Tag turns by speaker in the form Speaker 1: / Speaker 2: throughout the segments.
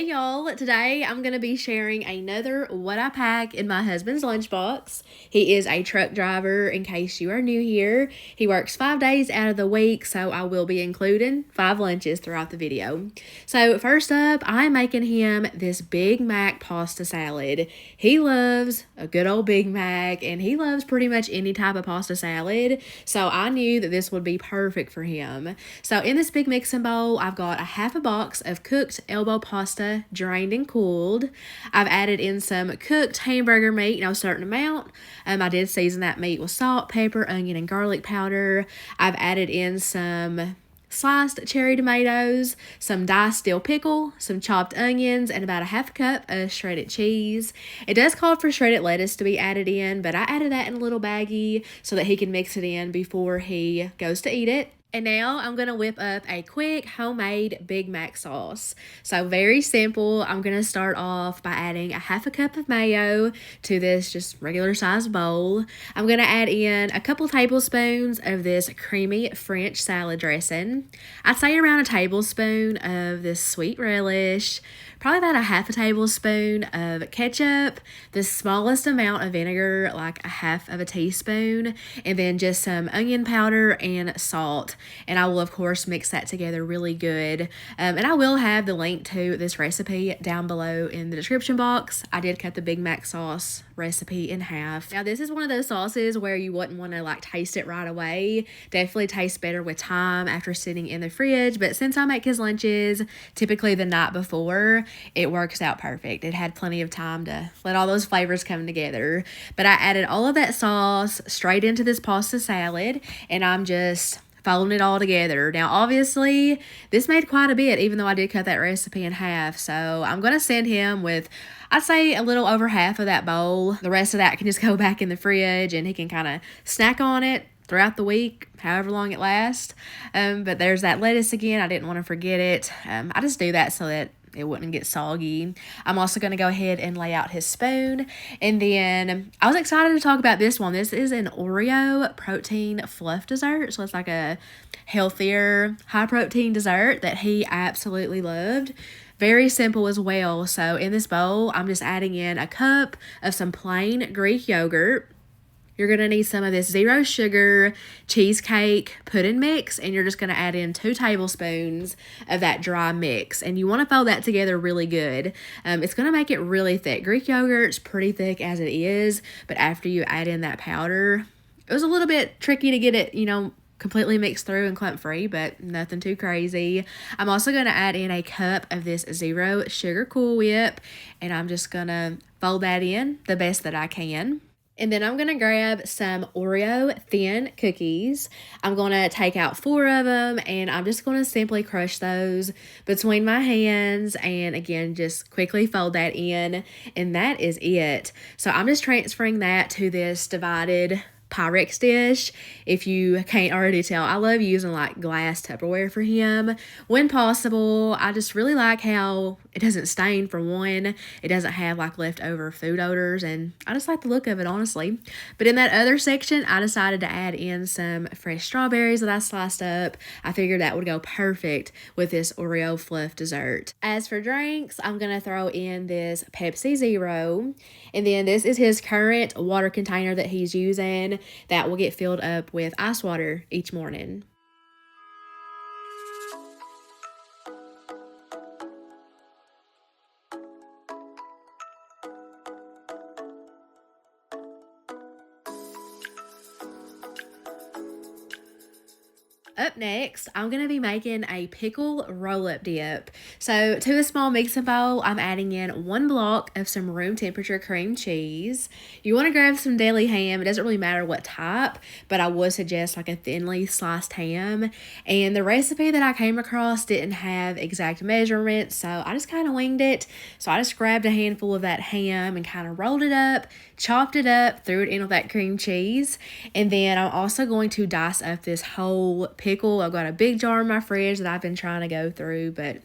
Speaker 1: Hey y'all, today I'm going to be sharing another what I pack in my husband's lunchbox. He is a truck driver in case you are new here. He works 5 days out of the week, so I will be including 5 lunches throughout the video. So first up, I'm making him this Big Mac pasta salad. He loves a good old Big Mac and he loves pretty much any type of pasta salad, so I knew that this would be perfect for him. So in this big mixing bowl, I've got a half a box of cooked elbow pasta, drained and cooled. I've added in some cooked hamburger meat, a certain amount. I did season that meat with salt, pepper, onion, and garlic powder. I've added in some sliced cherry tomatoes, some diced dill pickle, some chopped onions, and about a half a cup of shredded cheese. It does call for shredded lettuce to be added in, but I added that in a little baggie so that he can mix it in before he goes to eat it. And now I'm going to whip up a quick homemade Big Mac sauce. So very simple. I'm going to start off by adding a half a cup of mayo to this just regular sized bowl. I'm going to add in a couple tablespoons of this creamy French salad dressing. I'd say around a tablespoon of this sweet relish. Probably about a half a tablespoon of ketchup, the smallest amount of vinegar, like a half of a teaspoon, and then just some onion powder and salt. And I will, of course, mix that together really good. And I will have the link to this recipe down below in the description box. I did cut the Big Mac sauce recipe in half. Now, this is one of those sauces where you wouldn't want to taste it right away. Definitely tastes better with time after sitting in the fridge. But since I make his lunches typically the night before, it works out perfect. It had plenty of time to let all those flavors come together. But I added all of that sauce straight into this pasta salad, and I'm just folding it all together. Now, obviously, this made quite a bit, even though I did cut that recipe in half. So I'm going to send him with, I'd say, a little over half of that bowl. The rest of that can just go back in the fridge, and he can kind of snack on it throughout the week, however long it lasts. But there's that lettuce again. I didn't want to forget it. I just do that so that it wouldn't get soggy. I'm also going to go ahead and lay out his spoon. And then I was excited to talk about this one. This is an Oreo protein fluff dessert. So it's like a healthier, high protein dessert that he absolutely loved. Very simple as well. So in this bowl, I'm just adding in a cup of some plain Greek yogurt. You're going to need some of this 0 sugar cheesecake pudding mix, and you're just going to add in 2 tablespoons of that dry mix. And you want to fold that together really good. It's going to make it really thick. Greek yogurt's pretty thick as it is, but after you add in that powder, it was a little bit tricky to get it, completely mixed through and clump free, but nothing too crazy. I'm also going to add in a cup of this 0 sugar Cool Whip, and I'm just going to fold that in the best that I can. And then I'm going to grab some Oreo thin cookies. I'm going to take out 4 of them, and I'm just going to simply crush those between my hands, and again, just quickly fold that in, and that is it. So I'm just transferring that to this divided Pyrex dish. If you can't already tell, I love using glass Tupperware for him when possible. I just really like how it doesn't stain, for one. It doesn't have leftover food odors, and I just like the look of it, honestly. But in that other section, I decided to add in some fresh strawberries that I sliced up. I figured that would go perfect with this Oreo fluff dessert. As for drinks, I'm going to throw in this Pepsi Zero, and then this is his current water container that he's using that will get filled up with ice water each morning. Up next, I'm going to be making a Pickle Rollup Dip. So to a small mixing bowl, I'm adding in 1 block of some room temperature cream cheese. You want to grab some deli ham. It doesn't really matter what type, but I would suggest a thinly sliced ham. And the recipe that I came across didn't have exact measurements, so I just kind of winged it. So I just grabbed a handful of that ham and kind of rolled it up, chopped it up, threw it in with that cream cheese. And then I'm also going to dice up this whole pickle. I've got a big jar in my fridge that I've been trying to go through, but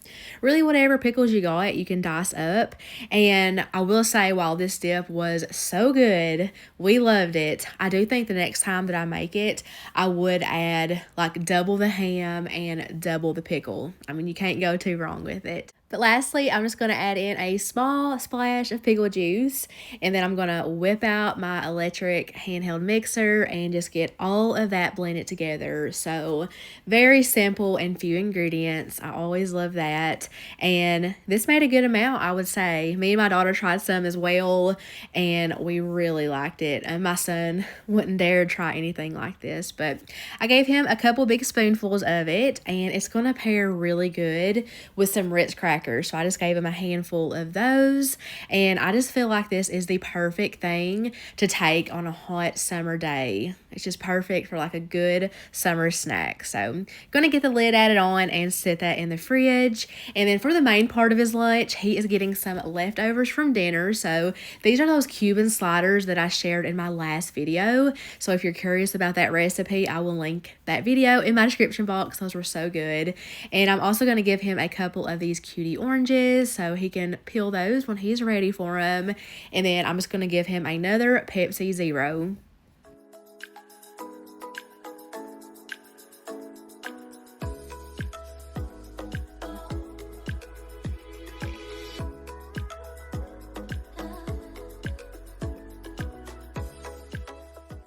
Speaker 1: really whatever pickles you got, you can dice up. And I will say, while this dip was so good, we loved it, I do think the next time that I make it, I would add double the ham and double the pickle. I mean, you can't go too wrong with it. But lastly, I'm just going to add in a small splash of pickle juice, and then I'm going to whip out my electric handheld mixer and just get all of that blended together. So very simple and few ingredients. I always love that. And this made a good amount, I would say. Me and my daughter tried some as well, and we really liked it. And my son wouldn't dare try anything like this, but I gave him a couple big spoonfuls of it, and it's going to pair really good with some Ritz crackers. So I just gave him a handful of those, and I just feel like this is the perfect thing to take on a hot summer day. It's just perfect for like a good summer snack. So I'm going to get the lid added on and set that in the fridge. And then for the main part of his lunch, he is getting some leftovers from dinner. So these are those Cuban sliders that I shared in my last video. So if you're curious about that recipe, I will link that video in my description box. Those were so good. And I'm also going to give him a couple of these cutie oranges so he can peel those when he's ready for them. And then I'm just going to give him another Pepsi Zero.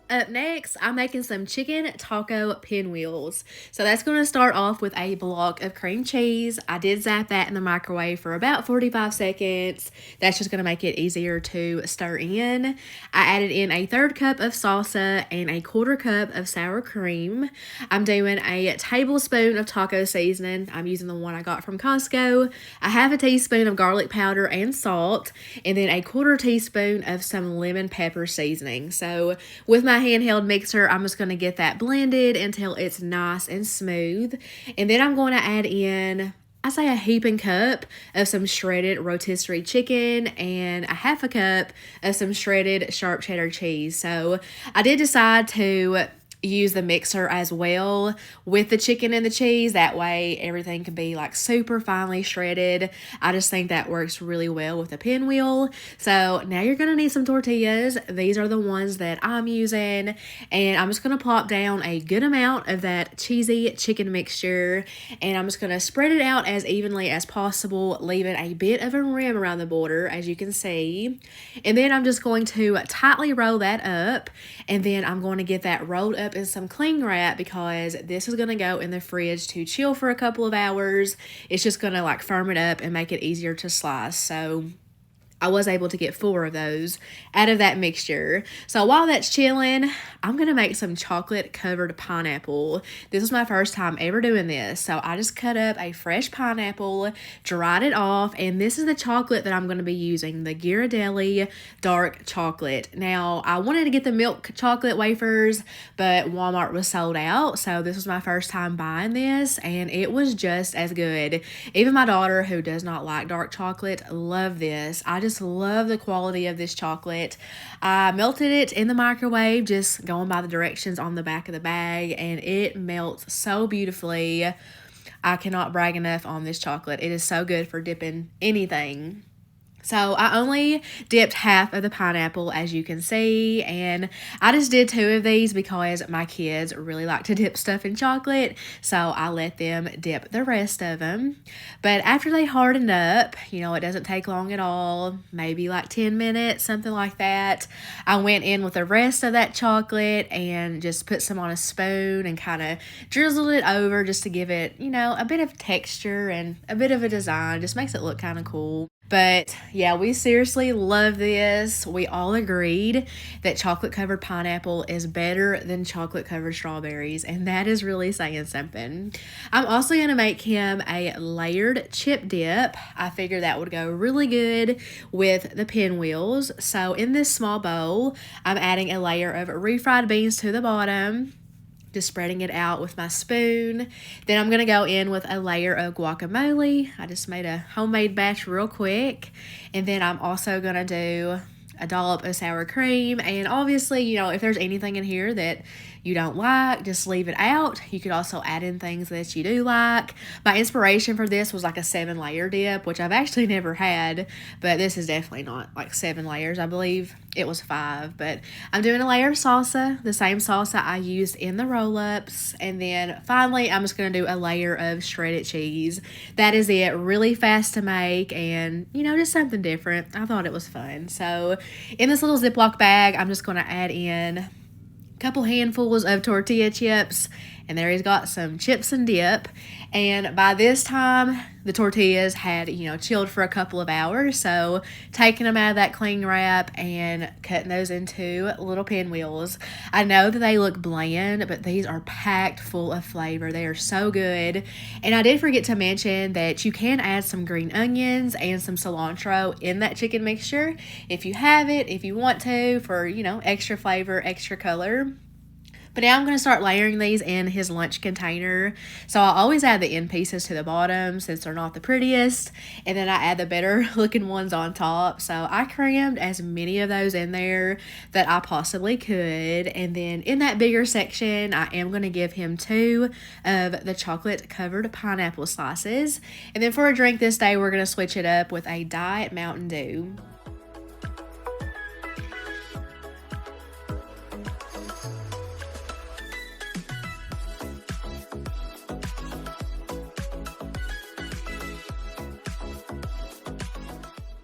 Speaker 1: Up next, I'm making some chicken taco pinwheels. So that's going to start off with a block of cream cheese. I did zap that in the microwave for about 45 seconds. That's just going to make it easier to stir in. I added in a 1/3 cup of salsa and a 1/4 cup of sour cream. I'm doing a tablespoon of taco seasoning. I'm using the one I got from Costco. A 1/2 teaspoon of garlic powder and salt, and then a 1/4 teaspoon of some lemon pepper seasoning. So with my handheld mixer, I'm just going to get that blended until it's nice and smooth. And then I'm going to add in, I say, a heaping cup of some shredded rotisserie chicken and a 1/2 cup of some shredded sharp cheddar cheese. So I did decide to use the mixer as well with the chicken and the cheese. That way everything can be like super finely shredded. I just think that works really well with a pinwheel. So now you're going to need some tortillas. These are the ones that I'm using, and I'm just going to plop down a good amount of that cheesy chicken mixture, and I'm just going to spread it out as evenly as possible, leaving a bit of a rim around the border, as you can see. And then I'm just going to tightly roll that up, and then I'm going to get that rolled up in some cling wrap because this is going to go in the fridge to chill for a couple of hours. It's just going to like firm it up and make it easier to slice. So I was able to get 4 of those out of that mixture. So while that's chilling, I'm going to make some chocolate covered pineapple. This is my first time ever doing this. So I just cut up a fresh pineapple, dried it off, and this is the chocolate that I'm going to be using, the Ghirardelli dark chocolate. Now, I wanted to get the milk chocolate wafers, but Walmart was sold out. So this was my first time buying this, and it was just as good. Even my daughter, who does not like dark chocolate, loved this. I just love the quality of this chocolate. I melted it in the microwave, just going by the directions on the back of the bag, and it melts so beautifully. I cannot brag enough on this chocolate. It is so good for dipping anything. So I only dipped half of the pineapple, as you can see, and I just did 2 of these because my kids really like to dip stuff in chocolate, so I let them dip the rest of them. But after they hardened up, you know, it doesn't take long at all, maybe like 10 minutes, something like that. I went in with the rest of that chocolate and just put some on a spoon and kind of drizzled it over just to give it, you know, a bit of texture and a bit of a design. Just makes it look kind of cool. But yeah, we seriously love this. We all agreed that chocolate covered pineapple is better than chocolate covered strawberries, and that is really saying something. I'm also going to make him a layered chip dip. I figured that would go really good with the pinwheels. So in this small bowl, I'm adding a layer of refried beans to the bottom, just spreading it out with my spoon. Then I'm going to go in with a layer of guacamole. I just made a homemade batch real quick. And then I'm also going to do a dollop of sour cream. And obviously, you know, if there's anything in here that you don't like, just leave it out. You could also add in things that you do like. My inspiration for this was like a 7-layer dip, which I've actually never had, but this is definitely not like 7 layers. I believe it was 5, but I'm doing a layer of salsa, the same salsa I used in the roll-ups, and then finally I'm just going to do a layer of shredded cheese. That is it. Really fast to make, and just something different. I thought it was fun. So in this little Ziploc bag, I'm just going to add in a couple handfuls of tortilla chips, and there he's got some chips and dip. And by this time, the tortillas had, chilled for a couple of hours. So taking them out of that cling wrap and cutting those into little pinwheels. I know that they look bland, but these are packed full of flavor. They are so good. And I did forget to mention that you can add some green onions and some cilantro in that chicken mixture if you have it, if you want to, for, extra flavor, extra color. But now I'm going to start layering these in his lunch container. So I always add the end pieces to the bottom since they're not the prettiest. And then I add the better looking ones on top. So I crammed as many of those in there that I possibly could. And then in that bigger section, I am going to give him 2 of the chocolate covered pineapple slices. And then for a drink this day, we're going to switch it up with a Diet Mountain Dew.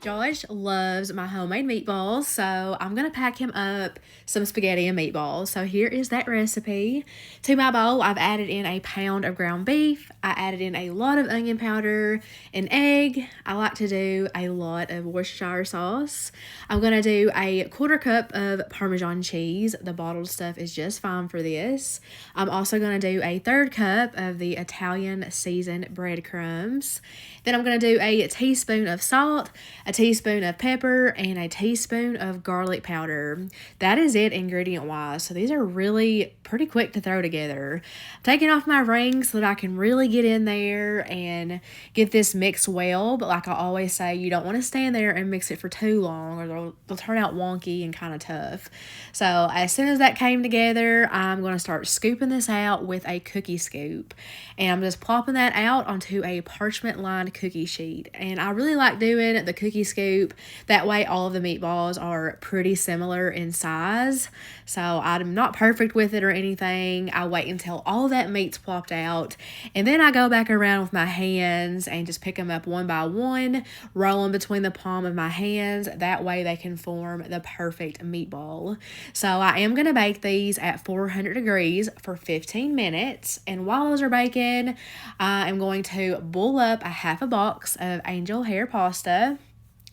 Speaker 1: Josh loves my homemade meatballs, so I'm going to pack him up some spaghetti and meatballs. So here is that recipe. To my bowl, I've added in a pound of ground beef. I added in a lot of onion powder, an egg. I like to do a lot of Worcestershire sauce. I'm going to do a 1/4 cup of Parmesan cheese. The bottled stuff is just fine for this. I'm also going to do a 1/3 cup of the Italian seasoned breadcrumbs. Then I'm going to do a teaspoon of salt, a teaspoon of pepper, and a teaspoon of garlic powder. That is it ingredient wise. So these are really pretty quick to throw together. I'm taking off my rings so that I can really get in there and get this mixed well. But like I always say, you don't want to stand there and mix it for too long or they'll turn out wonky and kind of tough. So as soon as that came together, I'm going to start scooping this out with a cookie scoop. And I'm just plopping that out onto a parchment lined cookie sheet. And I really like doing the cookie scoop. That way all of the meatballs are pretty similar in size. So I'm not perfect with it or anything. I wait until all that meat's plopped out. And then I go back around with my hands and just pick them up one by one, roll them between the palm of my hands. That way they can form the perfect meatball. So I am going to bake these at 400 degrees for 15 minutes. And while those are baking, I am going to boil up a half a box of angel hair pasta.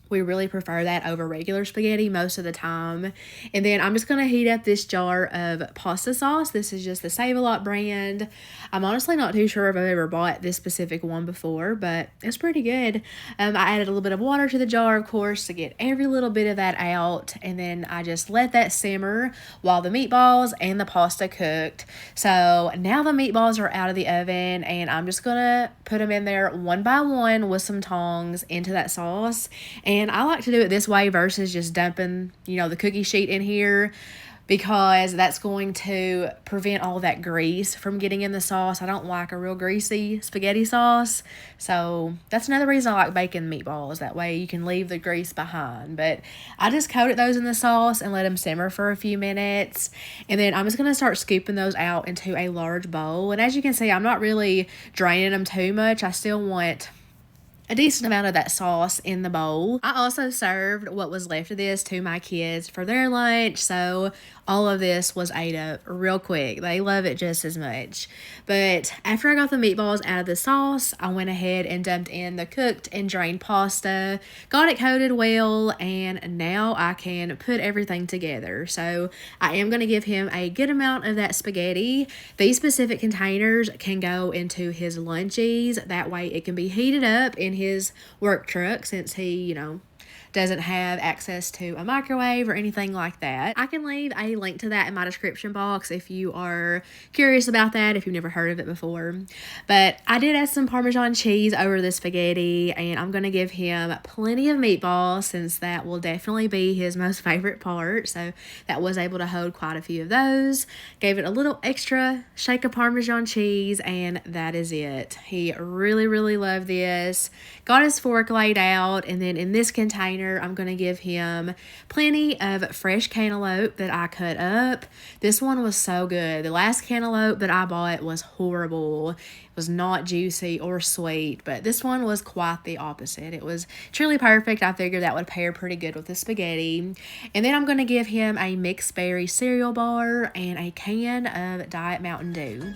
Speaker 1: We really prefer that over regular spaghetti most of the time. And then I'm just going to heat up this jar of pasta sauce. This is just the Save-A-Lot brand. I'm honestly not too sure if I've ever bought this specific one before, but it's pretty good. I added a little bit of water to the jar, of course, to get every little bit of that out. And then I just let that simmer while the meatballs and the pasta cooked. So now the meatballs are out of the oven, and I'm just going to put them in there one by one with some tongs into that sauce. And I like to do it this way versus just dumping, the cookie sheet in here, because that's going to prevent all that grease from getting in the sauce. I don't like a real greasy spaghetti sauce. So that's another reason I like baking meatballs. That way you can leave the grease behind. But I just coated those in the sauce and let them simmer for a few minutes. And then I'm just going to start scooping those out into a large bowl. And as you can see, I'm not really draining them too much. I still want a decent amount of that sauce in the bowl. I also served what was left of this to my kids for their lunch, so all of this was ate up real quick. They love it just as much. But after I got the meatballs out of the sauce, I went ahead and dumped in the cooked and drained pasta, got it coated well, and now I can put everything together. So I am going to give him a good amount of that spaghetti. These specific containers can go into his lunchies. That way it can be heated up in his work truck, since he, doesn't have access to a microwave or anything like that. I can leave a link to that in my description box if you are curious about that, if you've never heard of it before. But I did add some Parmesan cheese over the spaghetti, and I'm going to give him plenty of meatballs since that will definitely be his most favorite part. So that was able to hold quite a few of those. Gave it a little extra shake of Parmesan cheese, and that is it. He really, really loved this. Got his fork laid out, and then in this container, I'm going to give him plenty of fresh cantaloupe that I cut up. This one was so good. The last cantaloupe that I bought was horrible. It was not juicy or sweet, but this one was quite the opposite. It was truly perfect. I figured that would pair pretty good with the spaghetti. And then I'm going to give him a mixed berry cereal bar and a can of Diet Mountain Dew.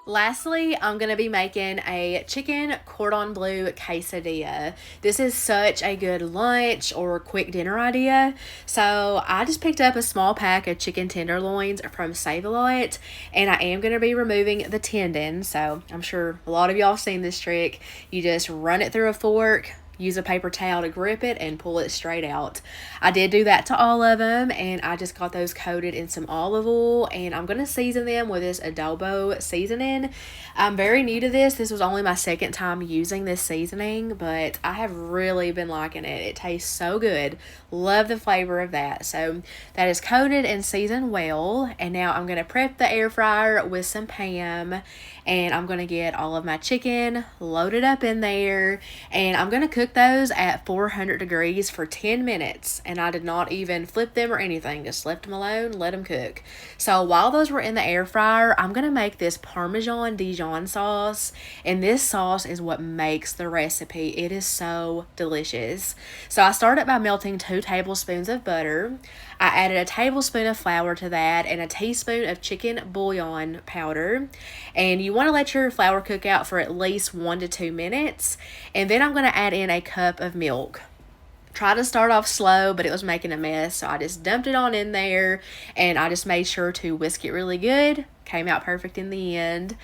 Speaker 1: Lastly, I'm going to be making a chicken Cordon Bleu quesadilla. This is such a good lunch or quick dinner idea. So I just picked up a small pack of chicken tenderloins from Save-A-Lot, and I am going to be removing the tendon. So I'm sure a lot of y'all seen this trick. You just run it through a fork, use a paper towel to grip it, and pull it straight out. I did do that to all of them, and I just got those coated in some olive oil, and I'm going to season them with this adobo seasoning. I'm very new to this. This was only my second time using this seasoning, but I have really been liking it. It tastes so good. Love the flavor of that. So that is coated and seasoned well, and now I'm going to prep the air fryer with some Pam, and I'm going to get all of my chicken loaded up in there, and I'm going to cook those at 400 degrees for 10 minutes, and I did not even flip them or anything, just left them alone, let them cook. So while those were in the air fryer, I'm going to make this Parmesan Dijon sauce, and this sauce is what makes the recipe. It is so delicious. So I started by melting 2 tablespoons of butter. I added a tablespoon of flour to that and a teaspoon of chicken bouillon powder. And you want to let your flour cook out for at least 1 to 2 minutes. And then I'm going to add in a cup of milk. Try to start off slow, but it was making a mess. So I just dumped it on in there, and I just made sure to whisk it really good. Came out perfect in the end.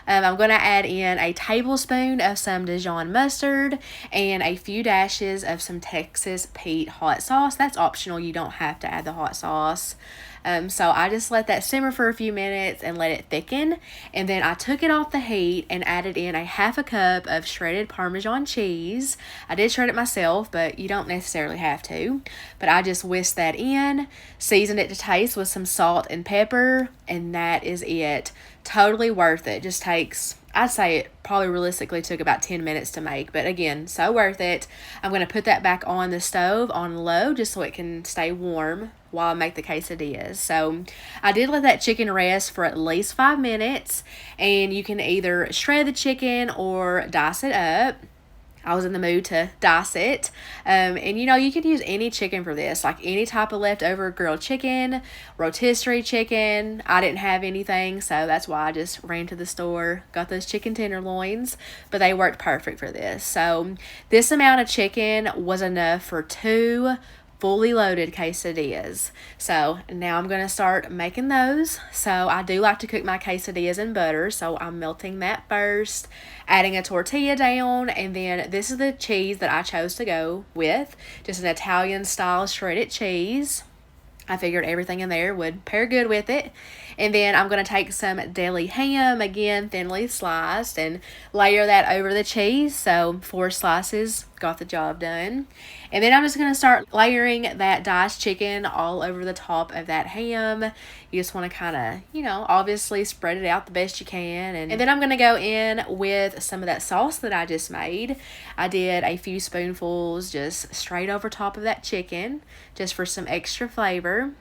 Speaker 1: I'm going to add in a tablespoon of some Dijon mustard and a few dashes of some Texas Pete hot sauce. That's optional. You don't have to add the hot sauce. So I just let that simmer for a few minutes and let it thicken. And then I took it off the heat and added in a half a cup of shredded Parmesan cheese. I did shred it myself, but you don't necessarily have to. But I just whisked that in, seasoned it to taste with some salt and pepper, and that is it. Totally worth it. Just takes, I'd say it probably realistically took about 10 minutes to make, but again, so worth it. I'm going to put that back on the stove on low just so it can stay warm while I make the quesadillas. So I did let that chicken rest for at least 5 minutes, and you can either shred the chicken or dice it up. I was in the mood to dice it. And you can use any chicken for this, like any type of leftover grilled chicken, rotisserie chicken. I didn't have anything, so that's why I just ran to the store, got those chicken tenderloins, but they worked perfect for this. So this amount of chicken was enough for 2 fully loaded quesadillas. So now I'm going to start making those. So I do like to cook my quesadillas in butter, so I'm melting that first, adding a tortilla down, and then this is the cheese that I chose to go with, just an Italian style shredded cheese. I figured everything in there would pair good with it. And then I'm going to take some deli ham, again thinly sliced, and layer that over the cheese. So 4 slices got the job done. And then I'm just going to start layering that diced chicken all over the top of that ham. You just want to kind of, obviously spread it out the best you can. And then I'm going to go in with some of that sauce that I just made. I did a few spoonfuls just straight over top of that chicken, just for some extra flavor.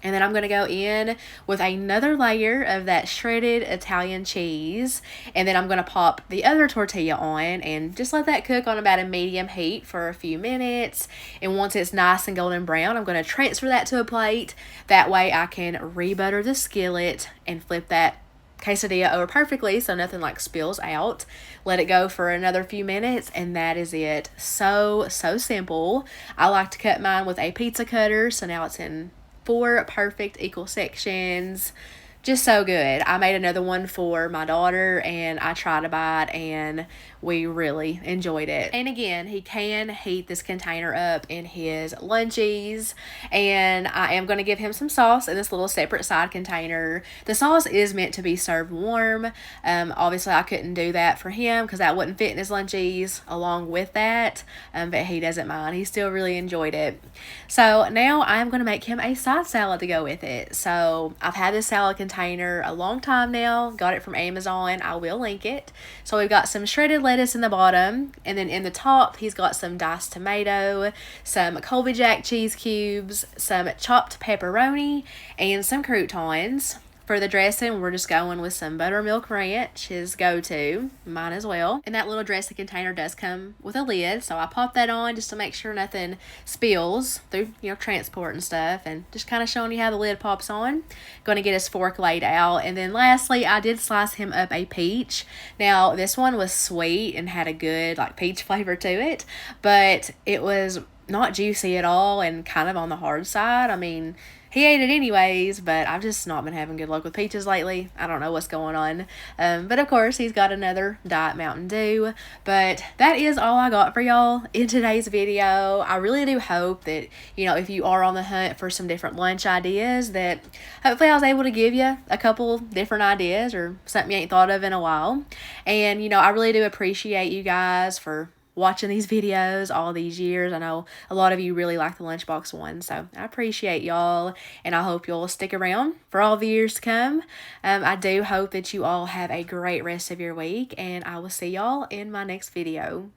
Speaker 1: And then I'm going to go in with another layer of that shredded Italian cheese. And then I'm going to pop the other tortilla on and just let that cook on about a medium heat for a few minutes. And once it's nice and golden brown, I'm going to transfer that to a plate. That way I can re-butter the skillet and flip that quesadilla over perfectly so nothing like spills out. Let it go for another few minutes, and that is it. So simple. I like to cut mine with a pizza cutter, so now it's in 4 perfect equal sections. Just so good. I made another one for my daughter, and I tried to buy it, and we really enjoyed it. And again, he can heat this container up in his lunchies, and I am going to give him some sauce in this little separate side container. The sauce is meant to be served warm. Obviously, I couldn't do that for him because that wouldn't fit in his lunchies along with that, but he doesn't mind. He still really enjoyed it. So now I'm going to make him a side salad to go with it. So I've had this salad container a long time now. Got it from Amazon. I will link it. So we've got some shredded lettuce in the bottom, and then in the top he's got some diced tomato, some Colby Jack cheese cubes, some chopped pepperoni, and some croutons. For the dressing, we're just going with some buttermilk ranch, his go-to, mine as well. And that little dressing container does come with a lid, so I pop that on just to make sure nothing spills through, transport and stuff, and just kind of showing you how the lid pops on. Going to get his fork laid out, and then lastly, I did slice him up a peach. Now, this one was sweet and had a good, peach flavor to it, but it was not juicy at all and kind of on the hard side. I mean, he ate it anyways, but I've just not been having good luck with peaches lately. I don't know what's going on. But of course, he's got another Diet Mountain Dew. But that is all I got for y'all in today's video. I really do hope that, if you are on the hunt for some different lunch ideas, that hopefully I was able to give you a couple different ideas or something you ain't thought of in a while. And, I really do appreciate you guys for watching these videos all these years. I know a lot of you really like the Lunchbox one, so I appreciate y'all, and I hope you'll stick around for all the years to come. I do hope that you all have a great rest of your week, and I will see y'all in my next video.